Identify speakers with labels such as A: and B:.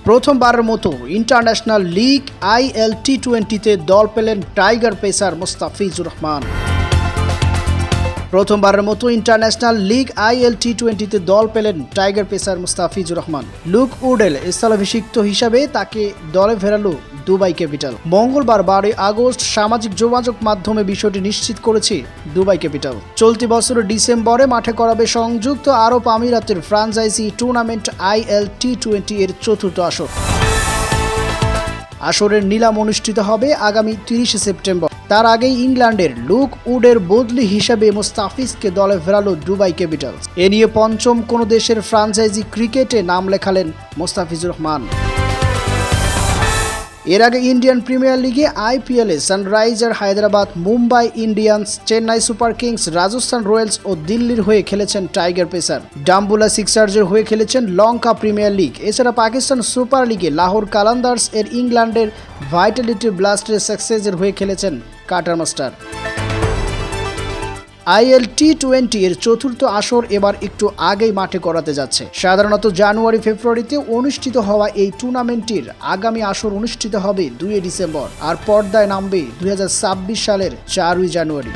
A: প্রথমবারের মতো international league IL টি-20তে দল পেলেন টাইগার পেসার মুস্তাফিজুর রহমান। প্রথমবারের মতো ইন্টারন্যাশনাল লিগ আইএল টি-20তে দল পেলেন tiger pacer Mustafizur Rahman. Luke উডেল স্থলাভিষিক্ত হিসাবে তাকে দলে ফেরালো দুবাই ক্যাপিটাল। মঙ্গলবার 12 আগস্ট সামাজিক যোগাযোগ মাধ্যমে বিষয়টি নিশ্চিত করেছে দুবাই ক্যাপিটাল। চলতি বছরের ডিসেম্বরে মাঠে করাবে সংযুক্ত আরব আমিরাতের ফ্রাঞ্চাইজি টুর্নামেন্ট আইএল টি-20 এর চতুর্থ আসর। আসরের নিলাম অনুষ্ঠিত হবে আগামী 30 সেপ্টেম্বর। তার আগেই ইংল্যান্ডের লুক উডের বদলি হিসেবে মুস্তাফিজকে দলে ফেরালো দুবাই ক্যাপিটাল। এ নিয়ে পঞ্চম কোনো দেশের ফ্রাঞ্চাইজি ক্রিকেটে নাম লেখালেন মুস্তাফিজুর রহমান। এর আগে ইন্ডিয়ান প্রিমিয়ার লিগে আইপিএলে Sunrisers Hyderabad, Mumbai Indians, Chennai Super Kings, Rajasthan Royals ও দিল্লির হয়ে খেলেছেন টাইগার পেসার। ডাম্বুলা সিক্সার্সের হয়ে খেলেছেন লঙ্কা প্রিমিয়ার লিগ। এছাড়া পাকিস্তান সুপার লিগে লাহোর কালান্দার্স এর, ইংল্যান্ডের ভাইটালিটি ব্লাস্টের সাকসেসের হয়ে খেলেছেন কাটার মাস্টার। আইএল টি-20 এর চতুর্থ আসর এবার একটু আগেই মাঠে করাতে যাচ্ছে। সাধারণত জানুয়ারি-ফেব্রুয়ারিতে অনুষ্ঠিত হওয়া এই টুর্নামেন্টের আগামী আসর অনুষ্ঠিত হবে 2 ডিসেম্বর আর পর্দায় নামবে 2026 সালের 4 জানুয়ারি।